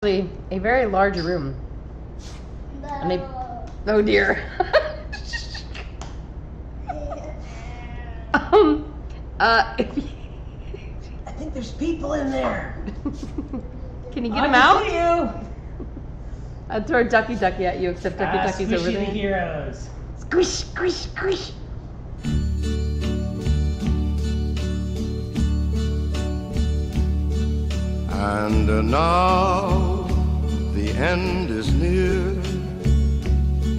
Actually, a very large room. And they, oh dear. If you, I think there's people in there. can you get them out? See you. I'd throw Ducky Ducky at you, except Ducky Ducky's over Squishy there. the heroes. Squish, squish, squish. And now the end is near,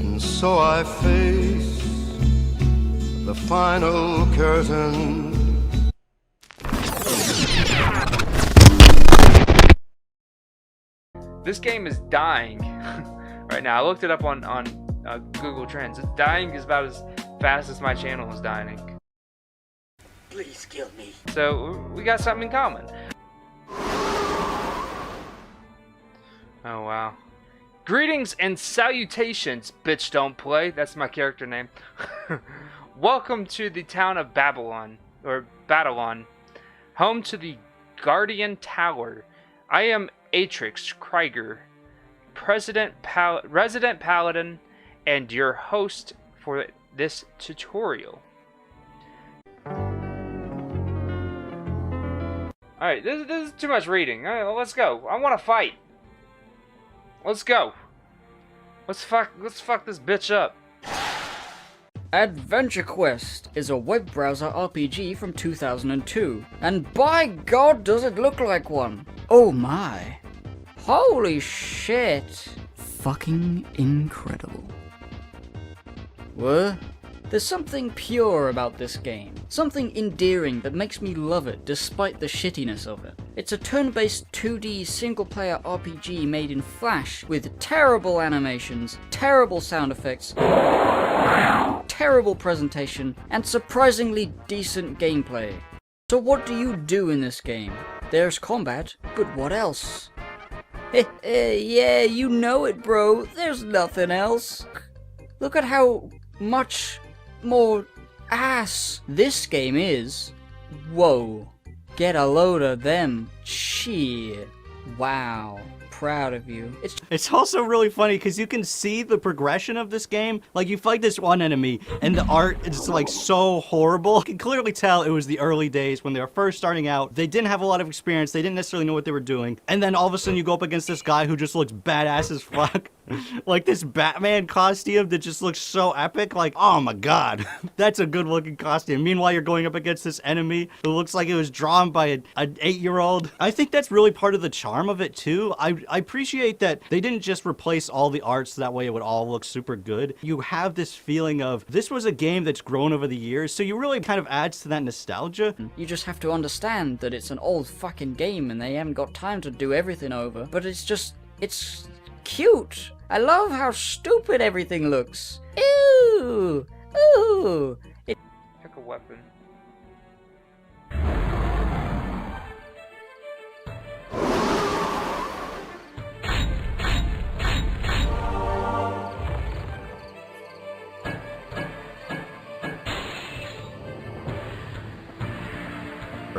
and so I face the final curtain. This game is dying right now. I looked it up on Google Trends. It's dying is about as fast as my channel is dying. Please kill me. So we got something in common. Oh wow. Greetings and salutations, bitch don't play. That's my character name. Welcome to the town of Babylon, or Battleon, home to the Guardian Tower. I am Atrix Krieger, resident paladin, and your host for this tutorial. Alright, this is too much reading. Alright, let's go. I want to fight. Let's go. Let's fuck this bitch up. Adventure Quest is a web browser RPG from 2002, and by God does it look like one. Oh my. Holy shit. Fucking incredible. What? There's something pure about this game, something endearing that makes me love it despite the shittiness of it. It's a turn-based 2D single-player RPG made in Flash with terrible animations, terrible sound effects, terrible presentation, and surprisingly decent gameplay. So what do you do in this game? There's combat, but what else? Yeah, you know it, bro. There's nothing else. Look at how much more ass this game is. Whoa. Get a load of them. Shit. Wow. Proud of you. It's also really funny because you can see the progression of this game. Like, you fight this one enemy and the art is like so horrible. You can clearly tell it was the early days when they were first starting out. They didn't have a lot of experience. They didn't necessarily know what they were doing. And then all of a sudden you go up against this guy who just looks badass as fuck. Like this Batman costume that just looks so epic. Like, oh my god, that's a good looking costume. Meanwhile, you're going up against this enemy who looks like it was drawn by an 8-year-old. I think that's really part of the charm of it too. I appreciate that they didn't just replace all the art so that way it would all look super good. You have this feeling of this was a game that's grown over the years, so you really kind of adds to that nostalgia. You just have to understand that it's an old fucking game and they haven't got time to do everything over. But it's cute. I love how stupid everything looks. Ooh! Ooh! Pick a weapon.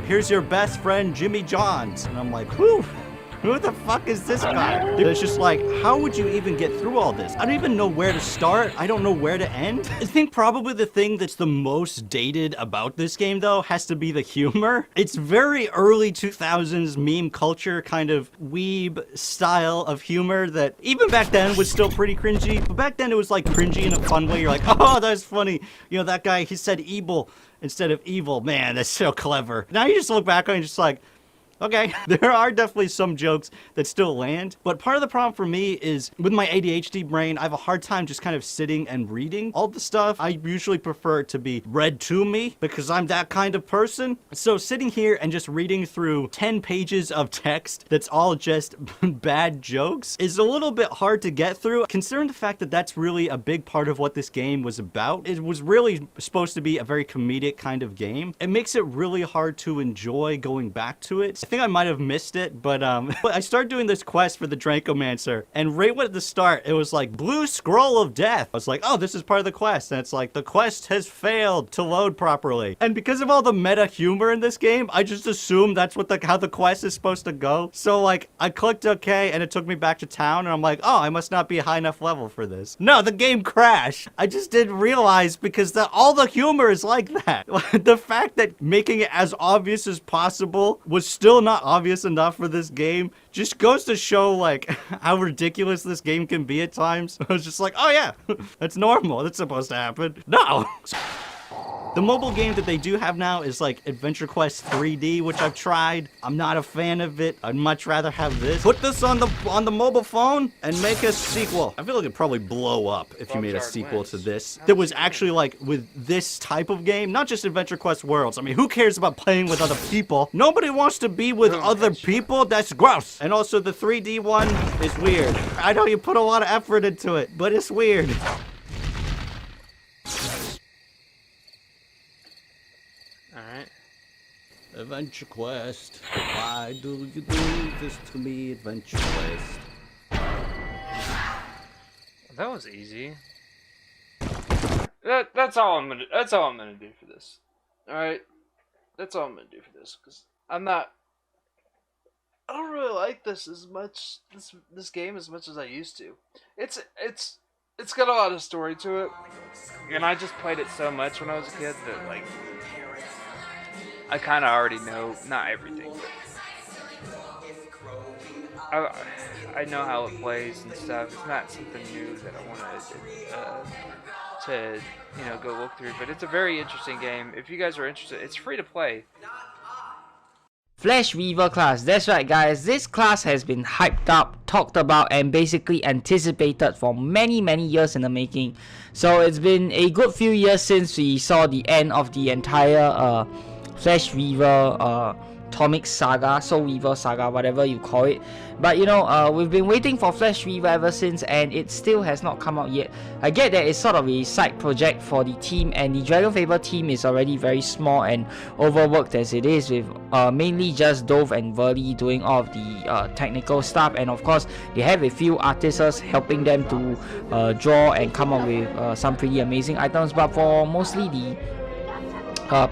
Here's your best friend, Jimmy Johns. And I'm like, whew. Who the fuck is this guy? It's just like, how would you even get through all this? I don't even know where to start. I don't know where to end. I think probably the thing that's the most dated about this game, though, has to be the humor. It's very early 2000s meme culture kind of weeb style of humor that even back then was still pretty cringy. But back then it was like cringy in a fun way. You're like, oh, that's funny. You know, that guy, he said evil instead of evil. Man, that's so clever. Now you just look back on it and just like, okay, there are definitely some jokes that still land, but part of the problem for me is with my ADHD brain, I have a hard time just kind of sitting and reading all the stuff. I usually prefer it to be read to me because I'm that kind of person. So sitting here and just reading through 10 pages of text that's all just bad jokes is a little bit hard to get through, considering the fact that that's really a big part of what this game was about. It was really supposed to be a very comedic kind of game. It makes it really hard to enjoy going back to it. I think I might have missed it, but I started doing this quest for the Dracomancer, and right at the start, it was like, blue scroll of death. I was like, oh, this is part of the quest, and it's like, the quest has failed to load properly. And because of all the meta humor in this game, I just assumed that's what how the quest is supposed to go. So like, I clicked OK, and it took me back to town, and I'm like, oh, I must not be a high enough level for this. No, the game crashed. I just didn't realize because all the humor is like that. The fact that making it as obvious as possible was still not obvious enough for this game just goes to show like how ridiculous this game can be at times. I was just like, oh yeah, that's normal. That's supposed to happen. No. The mobile game that they do have now is like Adventure Quest 3D, which I've tried. I'm not a fan of it. I'd much rather have this. Put this on the mobile phone and make a sequel. I feel like it'd probably blow up if you made a sequel to this. That was actually like with this type of game, not just Adventure Quest Worlds. I mean, who cares about playing with other people? Nobody wants to be with other people. That's gross. And also the 3D one is weird. I know you put a lot of effort into it, but it's weird. Adventure Quest, why do you do this to me, Adventure Quest? That was easy. That's all I'm gonna do for this. All right, that's all I'm gonna do for this because I don't really like this as much. This game as much as I used to. It's got a lot of story to it, and I just played it so much when I was a kid that like. I kind of already know, not everything, but I know how it plays and stuff. It's not something new that I want to go look through, but it's a very interesting game. If you guys are interested, it's free to play. Flash Weaver class, that's right guys, this class has been hyped up, talked about and basically anticipated for many years in the making. So it's been a good few years since we saw the end of the entire Flash Weaver Atomic Saga, Soul Weaver Saga, whatever you call it. But you know, we've been waiting for Flash Weaver ever since, and it still has not come out yet. I get that it's sort of a side project for the team, and the Dragon Faber team is already very small and overworked as it is, with mainly just Dove and Verly doing all of the technical stuff, and of course they have a few artists helping them to draw and come up with some pretty amazing items. But for mostly the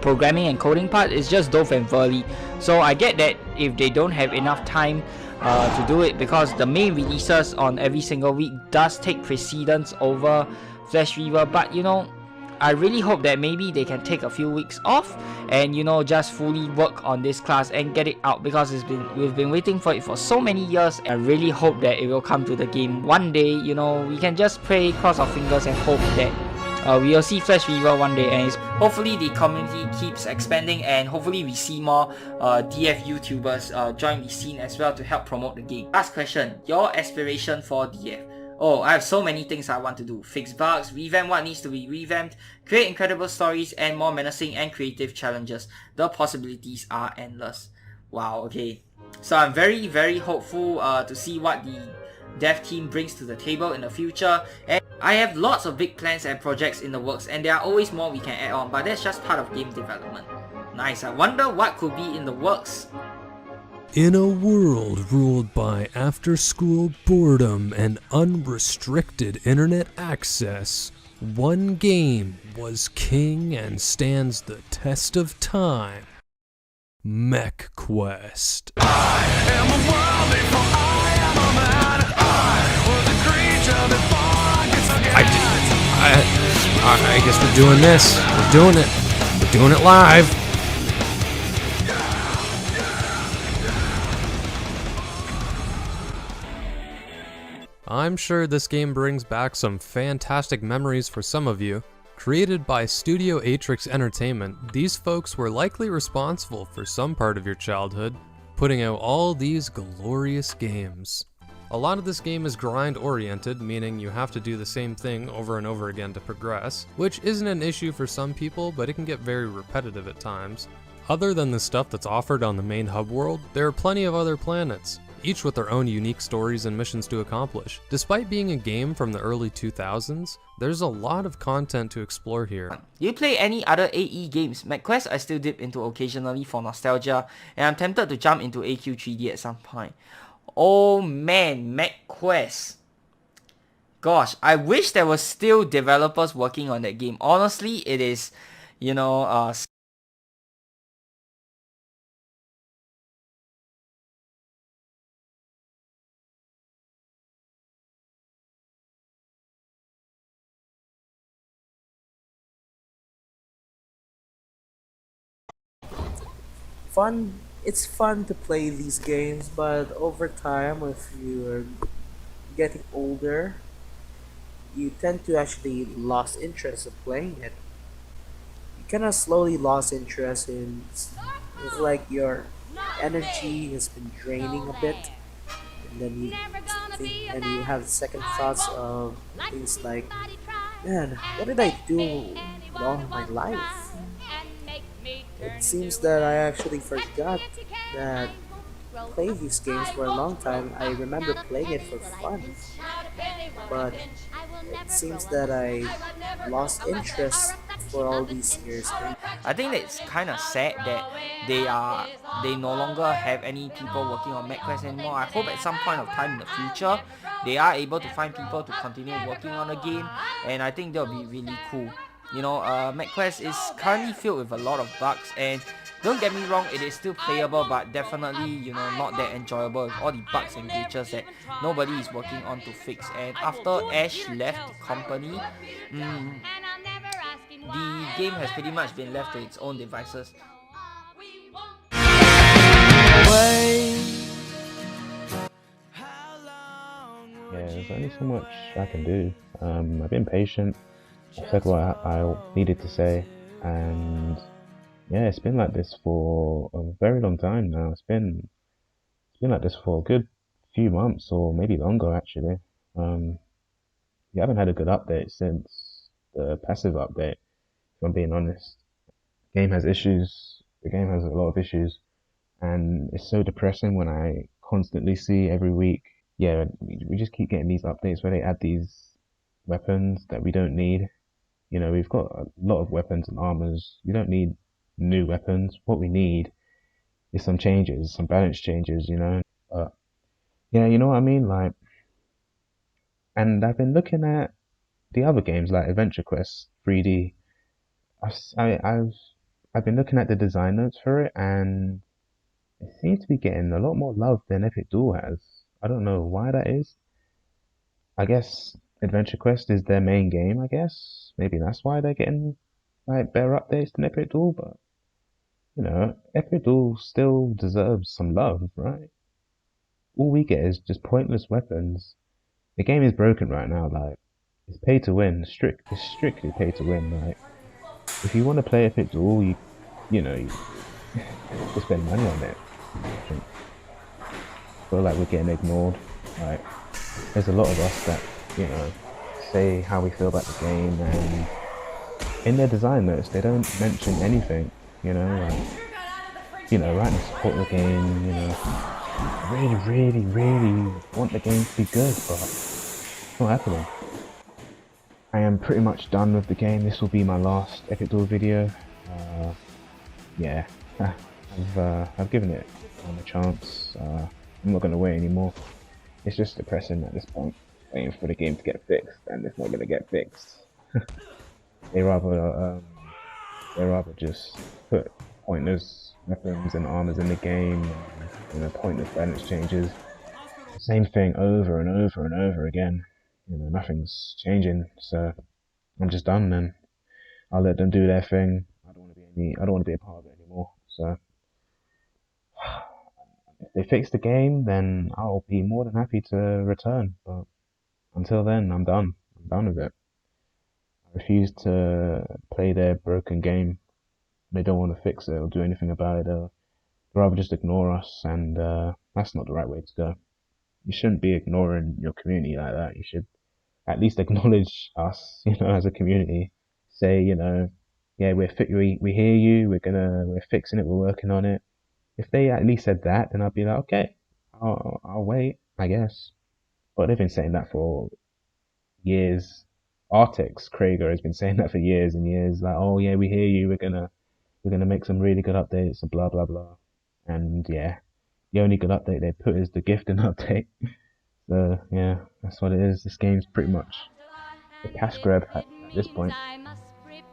programming and coding part, is just Dove and Verly. So I get that if they don't have enough time to do it, because the main releases on every single week does take precedence over Flash Weaver. But you know, I really hope that maybe they can take a few weeks off and you know, just fully work on this class and get it out, because we've been waiting for it for so many years. I really hope that it will come to the game one day. You know, we can just pray, cross our fingers and hope that we will see Flash Weaver one day, and hopefully the community keeps expanding, and hopefully we see more DF YouTubers join the scene as well to help promote the game. Last question, your aspiration for DF? Oh, I have so many things I want to do. Fix bugs, revamp what needs to be revamped, create incredible stories, and more menacing and creative challenges. The possibilities are endless. Wow, okay. So I'm very hopeful to see what the dev team brings to the table in the future. And I have lots of big plans and projects in the works, and there are always more we can add on, but that's just part of game development. Nice, I wonder what could be in the works. In a world ruled by after-school boredom and unrestricted internet access, one game was king and stands the test of time. MechQuest. I am a world before I am a man. I was a creature before I could I guess we're doing this. We're doing it. We're doing it live. I'm sure this game brings back some fantastic memories for some of you. Created by Studio Atrix Entertainment, these folks were likely responsible for some part of your childhood, putting out all these glorious games. A lot of this game is grind-oriented, meaning you have to do the same thing over and over again to progress, which isn't an issue for some people, but it can get very repetitive at times. Other than the stuff that's offered on the main hub world, there are plenty of other planets. each with their own unique stories and missions to accomplish. Despite being a game from the early 2000s, there's a lot of content to explore here. Do you play any other AE games? MechQuest I still dip into occasionally for nostalgia, and I'm tempted to jump into AQ3D at some point. Oh man, MechQuest. Gosh, I wish there was still developers working on that game. Honestly, it is, you know, fun. It's fun to play these games, but over time, if you're getting older, you tend to actually lost interest of playing it. You kind of slowly lost interest in. It's like your energy has been draining a bit, and then you have second thoughts of things like, man, what did I do all my life? It seems that I actually forgot that playing these games for a long time. I remember playing it for fun, but it seems that I lost interest for all these years. I think that it's kind of sad that they no longer have any people working on MechQuest anymore. I hope at some point of time in the future they are able to find people to continue working on the game, and I think that will be really cool. You know, MechQuest is currently filled with a lot of bugs, and don't get me wrong, it is still playable, but definitely, you know, not that enjoyable with all the bugs and glitches that nobody is working on to fix. And after Ash left the company, the game has pretty much been left to its own devices. Yeah, there's only so much I can do. I've been patient. I said what I needed to say, and yeah, it's been like this for a very long time now. It's been like this for a good few months, or maybe longer actually. We haven't had a good update since the passive update, if I'm being honest. The game has issues. The game has a lot of issues, and it's so depressing when I constantly see every week. Yeah, we just keep getting these updates where they add these weapons that we don't need. You know, we've got a lot of weapons and armors. We don't need new weapons. What we need is some changes, some balance changes, you know. Yeah, you know what I mean? Like, and I've been looking at the other games like Adventure Quest 3D. I've been looking at the design notes for it, and it seems to be getting a lot more love than Epic Duel has. I don't know why that is. I guess Adventure Quest is their main game, I guess. Maybe that's why they're getting like better updates than Epic Duel, but you know, Epic Duel still deserves some love, right? All we get is just pointless weapons. The game is broken right now, like it's pay to win, it's strictly pay to win. Like if you want to play Epic Duel, you know, you spend money on it. I feel like we're getting ignored. Like there's a lot of us that, you know, say how we feel about the game, and in their design notes they don't mention anything, you know, like, you know, writing to support the game, you know, really want the game to be good, but it's not happening. I am pretty much done with the game. This will be my last Epic Duel video. Yeah, I've given it a chance. I'm not going to wait anymore. It's just depressing at this point, waiting for the game to get fixed, and it's not going to get fixed. They rather just put pointless weapons and armors in the game, and, you know, pointless balance changes. Same thing over and over and over again. You know, nothing's changing, so I'm just done. Then I'll let them do their thing. I don't want to be a part of it anymore. So if they fix the game, then I'll be more than happy to return. But until then, I'm done. I'm done with it. I refuse to play their broken game. They don't want to fix it or do anything about it. They'll rather just ignore us, and that's not the right way to go. You shouldn't be ignoring your community like that. You should at least acknowledge us, you know, as a community. Say, you know, yeah, we hear you. We're fixing it. We're working on it. If they at least said that, then I'd be like, okay, I'll wait, I guess. But they've been saying that for years. Artix Krieger has been saying that for years and years. Like, oh yeah, we hear you. We're gonna make some really good updates and blah blah blah. And yeah, the only good update they put is the gifting update. So yeah, that's what it is. This game's pretty much a cash grab at this point.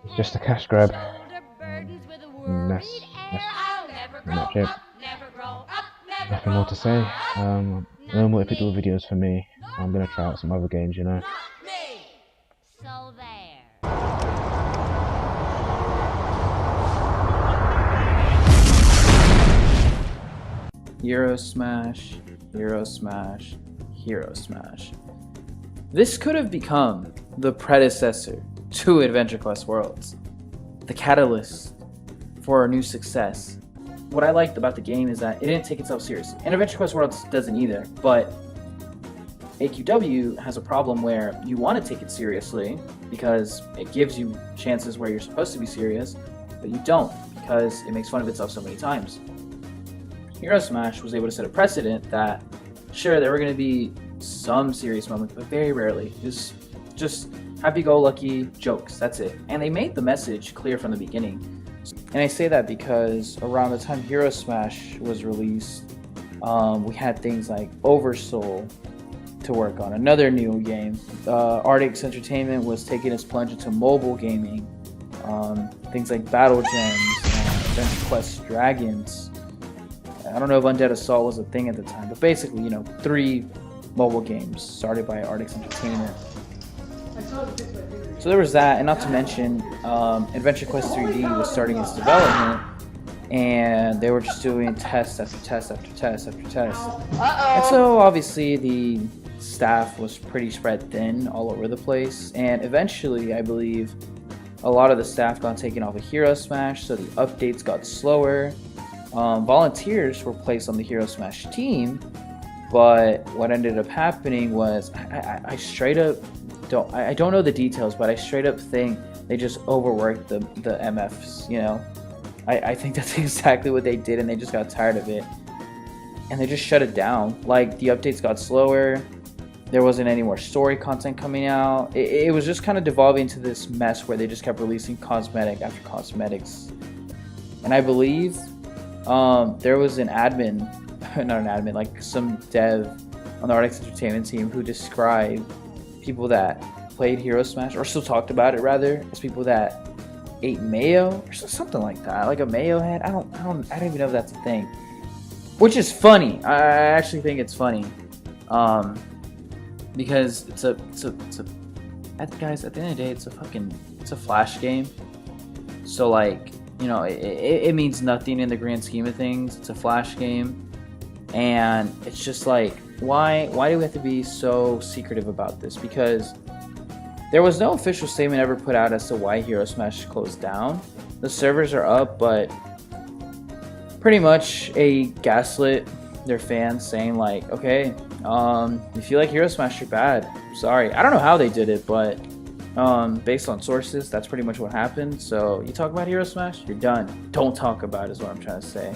It's just a cash grab. And that's pretty much it. Nothing more to say. No more Epic Duel videos for me. I'm gonna try out some other games, you know. So there. Hero Smash, Hero Smash, Hero Smash. This could have become the predecessor to Adventure Quest Worlds, the catalyst for a new success. What I liked about the game is that it didn't take itself seriously, and Adventure Quest Worlds doesn't either, but AQW has a problem where you want to take it seriously because it gives you chances where you're supposed to be serious, but you don't because it makes fun of itself so many times. Hero Smash was able to set a precedent that, sure, there were going to be some serious moments, but very rarely. Just happy-go-lucky jokes, that's it. And they made the message clear from the beginning. And I say that because around the time Hero Smash was released, we had things like Oversoul to work on, another new game. Artix Entertainment was taking its plunge into mobile gaming. Things like Battle Gems, Adventure Quest Dragons. I don't know if Undead Assault was a thing at the time, but basically, you know, 3 mobile games started by Artix Entertainment. So there was that, and not to mention, Adventure Quest 3D was starting its development, and they were just doing test after test after test after test. And so obviously the staff was pretty spread thin all over the place, and eventually I believe a lot of the staff got taken off of Hero Smash, so the updates got slower. Volunteers were placed on the Hero Smash team, but what ended up happening was I straight up I don't know the details, but I straight up think they just overworked the MFs, you know. I think that's exactly what they did, and they just got tired of it. And they just shut it down. Like, the updates got slower, there wasn't any more story content coming out. It was just kind of devolving into this mess where they just kept releasing cosmetic after cosmetics. And I believe there was an admin, not an admin, like some dev on the Artix Entertainment team who described people that played Hero Smash, or still talked about it rather, as people that ate mayo or something like that, like a mayo head. I don't even know if that's a thing, which is funny. I actually think it's funny, because it's a guys, at the end of the day, it's a Flash game. So, like, you know, it means nothing in the grand scheme of things. It's a Flash game, and it's just like, why do we have to be so secretive about this? Because there was no official statement ever put out as to why Hero Smash closed down. The servers are up, but pretty much a gaslit their fans, saying like, okay, if you like Hero Smash, you're bad. Sorry. I don't know how they did it, but based on sources, that's pretty much what happened. So you talk about Hero Smash, you're done. Don't talk about it is what I'm trying to say.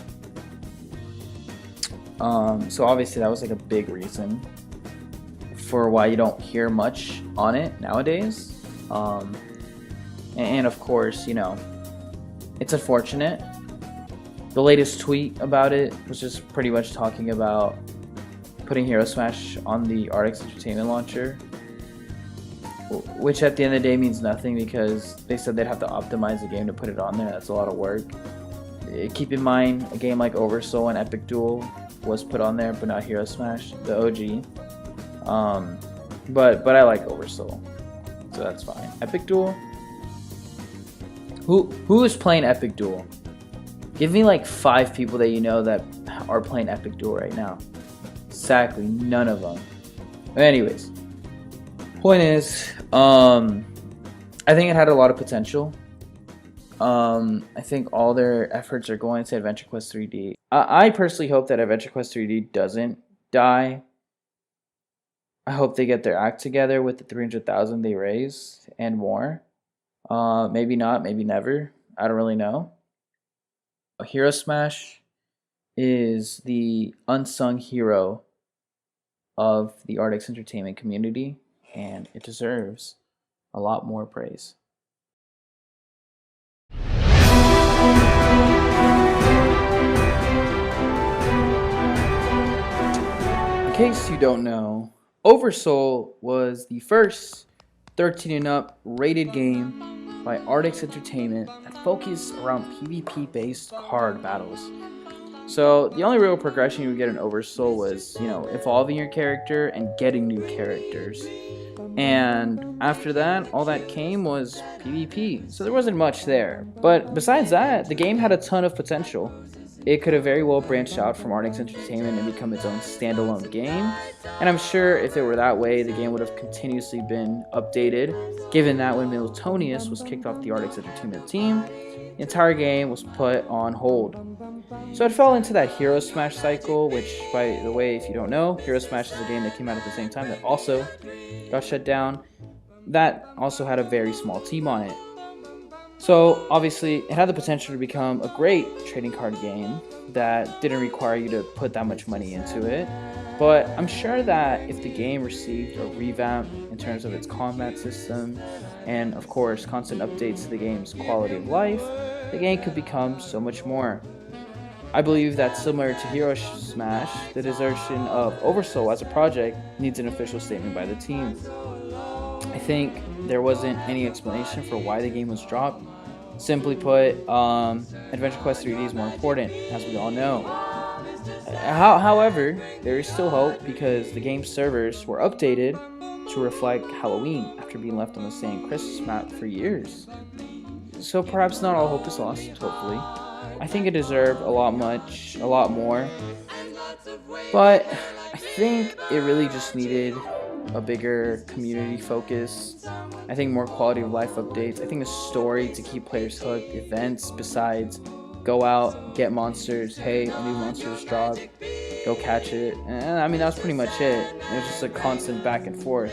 So obviously that was like a big reason for why you don't hear much on it nowadays. And of course, you know, it's unfortunate. The latest tweet about it was just pretty much talking about putting Hero Smash on the Artix Entertainment launcher, which at the end of the day means nothing because they said they'd have to optimize the game to put it on there. That's a lot of work. Keep in mind, a game like Oversoul and Epic Duel was put on there, but not Hero Smash, the OG. But I like Oversoul, so that's fine. Epic Duel? Who is playing Epic Duel? Give me like 5 people that you know that are playing Epic Duel right now. Exactly, none of them. But anyways, point is, I think it had a lot of potential. I think all their efforts are going to Adventure Quest 3D. I personally hope that Adventure Quest 3D doesn't die. I hope they get their act together with the 300,000 they raised and more. Maybe not, maybe never. I don't really know. Hero Smash is the unsung hero of the Artix Entertainment community, and it deserves a lot more praise. In case you don't know, Oversoul was the first 13 and up rated game by Artix Entertainment that focused around PvP based card battles. So the only real progression you would get in Oversoul was, evolving your character and getting new characters. And after that, all that came was PvP, so there wasn't much there. But besides that, the game had a ton of potential. It could have very well branched out from Artix Entertainment and become its own standalone game. And I'm sure if it were that way, the game would have continuously been updated, given that when Miltonius was kicked off the Artix Entertainment team, the entire game was put on hold. So it fell into that Hero Smash cycle, which, by the way, if you don't know, Hero Smash is a game that came out at the same time that also got shut down. That also had a very small team on it. So obviously it had the potential to become a great trading card game that didn't require you to put that much money into it. But I'm sure that if the game received a revamp in terms of its combat system and of course constant updates to the game's quality of life, the game could become so much more. I believe that similar to Hero Smash, the desertion of Oversoul as a project needs an official statement by the team. I think there wasn't any explanation for why the game was dropped. Simply put, Adventure Quest 3D is more important, as we all know. However, there is still hope because the game's servers were updated to reflect Halloween after being left on the same Christmas map for years. So perhaps not all hope is lost, hopefully. I think it deserved a lot more. But I think it really just needed a bigger community focus. I think more quality of life updates. I think a story to keep players hooked. Events besides go out, get monsters. Hey, a new monster's dropped. Go catch it. And I mean, that was pretty much it. It was just a constant back and forth.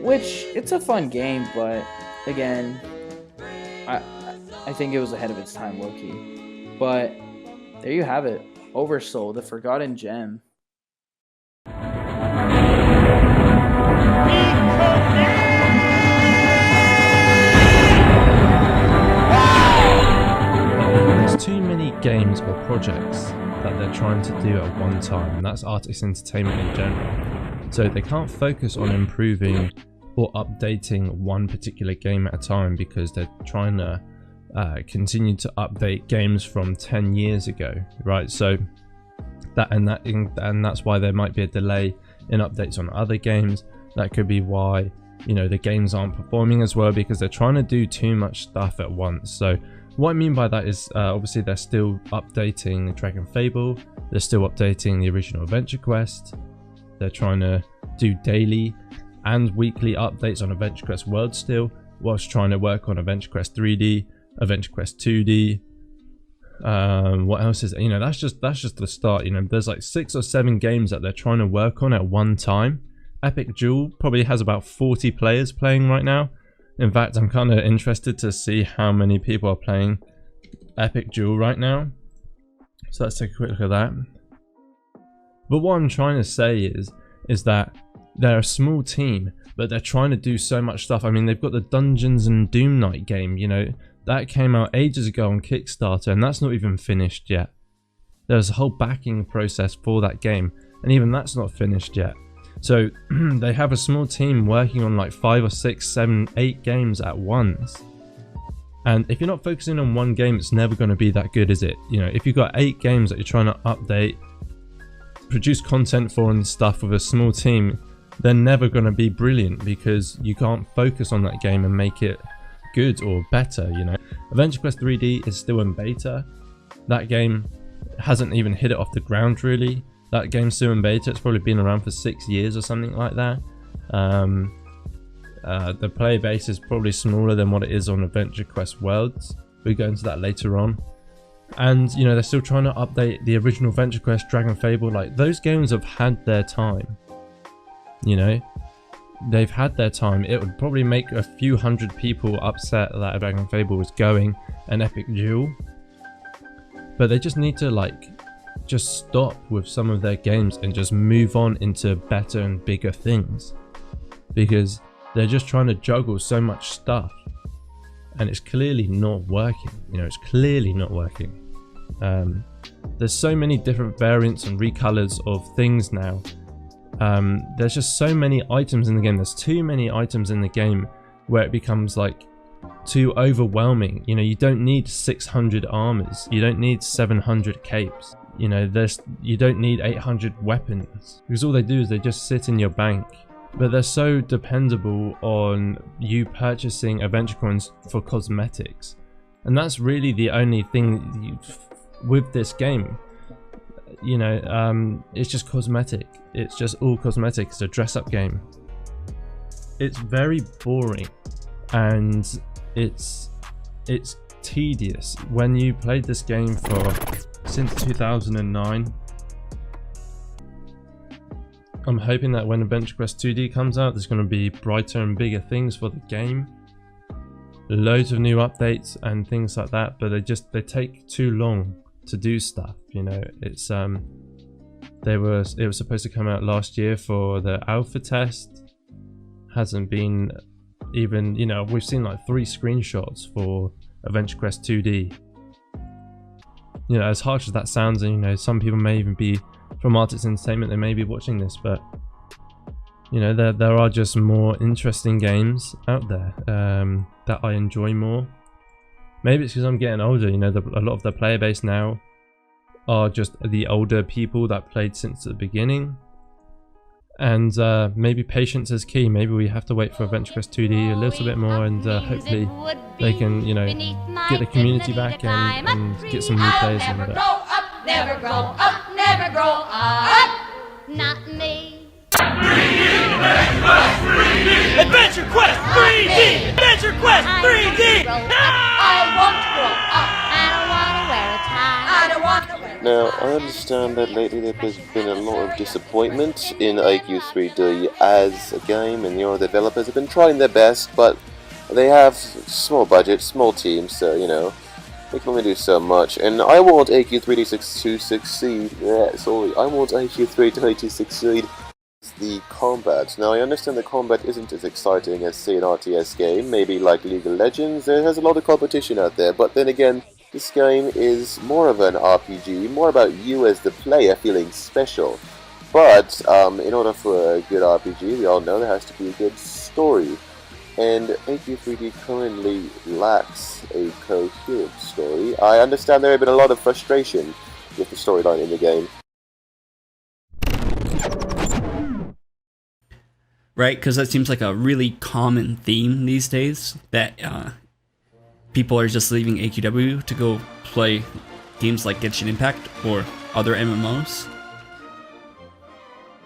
Which, it's a fun game, but again, I think it was ahead of its time, low-key. But there you have it. Oversoul, the Forgotten Gem. There's too many games or projects that they're trying to do at one time, and that's Artix Entertainment in general. So they can't focus on improving or updating one particular game at a time because they're trying to continue to update games from 10 years ago, right? So that's why there might be a delay in updates on other games. That could be why, the games aren't performing as well, because they're trying to do too much stuff at once. So what I mean by that is obviously they're still updating Dragon Fable, they're still updating the original Adventure Quest, they're trying to do daily and weekly updates on Adventure Quest World still, whilst trying to work on Adventure Quest 3D, Adventure Quest 2D. What else is that's just the start. There's like 6 or 7 games that they're trying to work on at one time. Epic Jewel probably has about 40 players playing right now. In fact, I'm kind of interested to see how many people are playing Epic Jewel right now. So let's take a quick look at that. But what I'm trying to say is that they're a small team, but they're trying to do so much stuff. I mean, they've got the Dungeons and Doom Night game, that came out ages ago on Kickstarter, and that's not even finished yet. There's a whole backing process for that game, and even that's not finished yet. So they have a small team working on like 5 or 6, 7, 8 games at once. And if you're not focusing on one game, it's never going to be that good, is it? If you've got 8 games that you're trying to update, produce content for and stuff with a small team, they're never going to be brilliant because you can't focus on that game and make it good or better. Adventure Quest 3D is still in beta. That game hasn't even hit it off the ground really. That game's still in beta. It's probably been around for 6 years or something like that. The player base is probably smaller than what it is on Adventure Quest Worlds. We'll go into that later on. And they're still trying to update the original Adventure Quest, Dragon Fable. Like, those games have had their time. They've had their time. It would probably make a few hundred people upset that Dragon Fable was going an Epic Jewel, but they just need to just stop with some of their games and just move on into better and bigger things, because they're just trying to juggle so much stuff and it's clearly not working. You know, it's clearly not working. There's so many different variants and recolors of things now. There's just so many items in the game. There's too many items in the game where it becomes like too overwhelming. You know, you don't need 600 armors, you don't need 700 capes, you know, you don't need 800 weapons, because all they do is they just sit in your bank. But they're so dependable on you purchasing adventure coins for cosmetics, and that's really the only thing with this game. You know, it's just cosmetic. It's just all cosmetic. It's a dress-up game. It's very boring, and it's tedious. When you played this game since 2009, I'm hoping that when Adventure Quest 2D comes out, there's going to be brighter and bigger things for the game, loads of new updates and things like that. But they take too long to do stuff. You know, it's it was supposed to come out last year for the alpha test. Hasn't been even, you know, we've seen like 3 screenshots for Adventure Quest 2D. You know, as harsh as that sounds, and you know, some people may even be from Artix Entertainment, they may be watching this, but you know, there are just more interesting games out there that I enjoy more. Maybe it's because I'm getting older. You know, a lot of the player base now are just the older people that played since the beginning, and maybe patience is key. Maybe we have to wait for Adventure Quest 2D a little bit more, and hopefully they can, you know, get the community back and get some new players in. But Never grow up, never grow up. Not me. Adventure Quest 3D! Adventure Quest 3D! I want to grow up. I don't want to wear a tie. I don't want to wear a tie. Now, I understand that lately there's been a lot of disappointment in AQ3D as a game, and the developers have been trying their best, but they have small budgets, small teams, so, you know, they can only do so much. And I want AQ3D to succeed. Yeah, sorry, I want AQ3D to succeed. The combat. Now, I understand the combat isn't as exciting as, say, an RTS game, maybe like League of Legends. There has a lot of competition out there, but then again, this game is more of an RPG, more about you as the player feeling special. But in order for a good RPG, we all know there has to be a good story. And AQ3D currently lacks a coherent story. I understand there have been a lot of frustration with the storyline in the game. Right, because that seems like a really common theme these days, that people are just leaving AQW to go play games like Genshin Impact or other MMOs.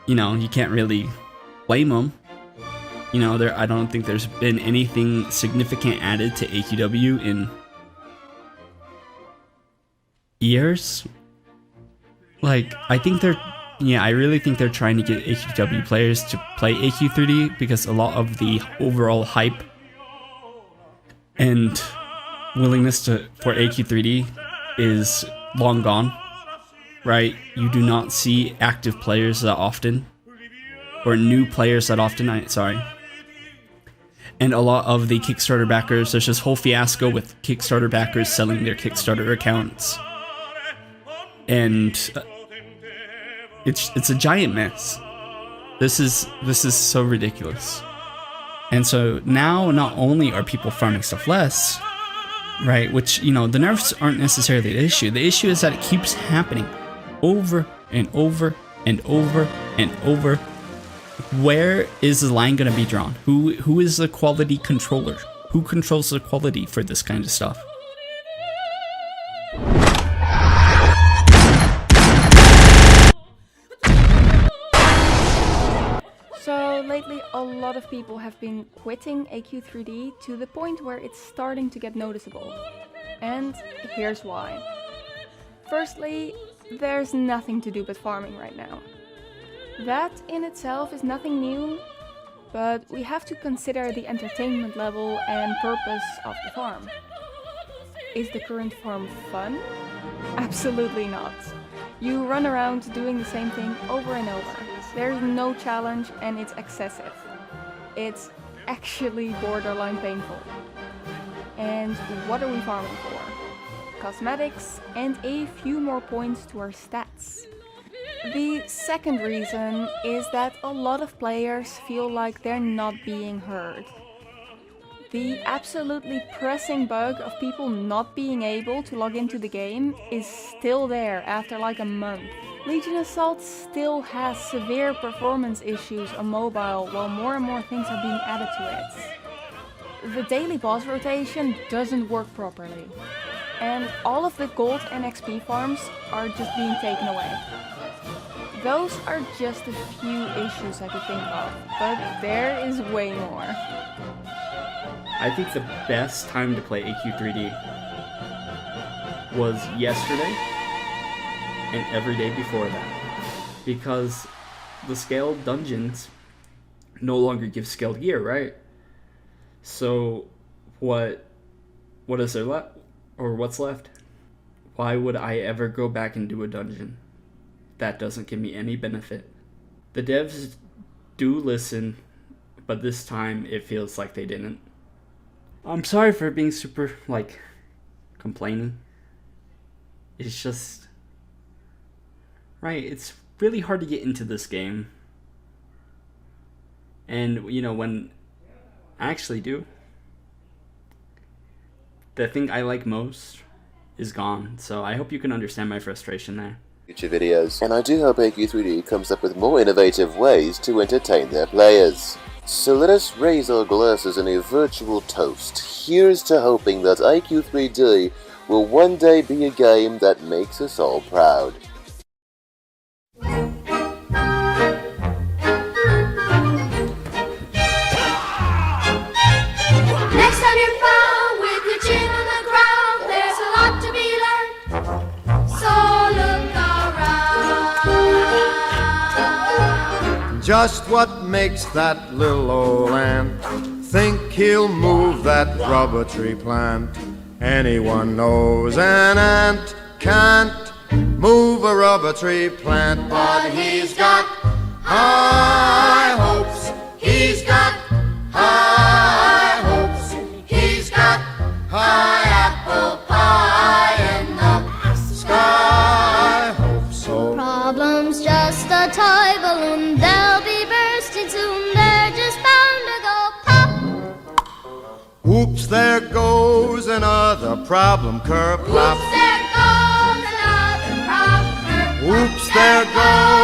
You know, you can't really blame them. You know, I don't think there's been anything significant added to AQW in years. Like, I really think they're trying to get AQW players to play AQ3D, because a lot of the overall hype and willingness for AQ3D is long gone, right? You do not see active players that often, or new players that often, and a lot of the Kickstarter backers, there's this whole fiasco with Kickstarter backers selling their Kickstarter accounts, and it's a giant mess. This is so ridiculous. And so now, not only are people farming stuff less, right, which, you know, the nerfs aren't necessarily the issue. The issue is that it keeps happening over and over and over and over. Where is the line going to be drawn? Who is the quality controller? Who controls the quality for this kind of stuff? So lately a lot of people have been quitting AQ3D to the point where it's starting to get noticeable. And here's why. Firstly, there's nothing to do but farming right now. That in itself is nothing new, but we have to consider the entertainment level and purpose of the farm. Is the current farm fun? Absolutely not. You run around doing the same thing over and over. There's no challenge and it's excessive. It's actually borderline painful. And what are we farming for? Cosmetics and a few more points to our stats. The second reason is that a lot of players feel like they're not being heard. The absolutely pressing bug of people not being able to log into the game is still there after like a month. Legion Assault still has severe performance issues on mobile while more and more things are being added to it. The daily boss rotation doesn't work properly. And all of the gold and XP farms are just being taken away. Those are just a few issues I could think of, but there is way more. I think the best time to play AQ3D was yesterday and every day before that, because the scaled dungeons no longer give scaled gear, right? So what is there left, or what's left? Why would I ever go back and do a dungeon? That doesn't give me any benefit. The devs do listen, but this time it feels like they didn't. I'm sorry for being super, complaining. It's just... right, it's really hard to get into this game. And, when I actually do, the thing I like most is gone. So I hope you can understand my frustration there. Future videos, and I do hope AQ3D comes up with more innovative ways to entertain their players. So let us raise our glasses in a virtual toast. Here's to hoping that AQ3D will one day be a game that makes us all proud. Next time you're found with your chin on the ground, there's a lot to be learned. So look around. Just what makes that little old ant think he'll move that rubber tree plant? Anyone knows an ant can't move a rubber tree plant, but he's got high hopes. He's got high hopes. He's got high apple pie in the sky. Hope so. Problem's just a toy balloon. They'll be bursting soon. They're just bound to go pop. Oops, there goes another problem curve. Plop. Oops, there goes another problem curve. Oops, there goes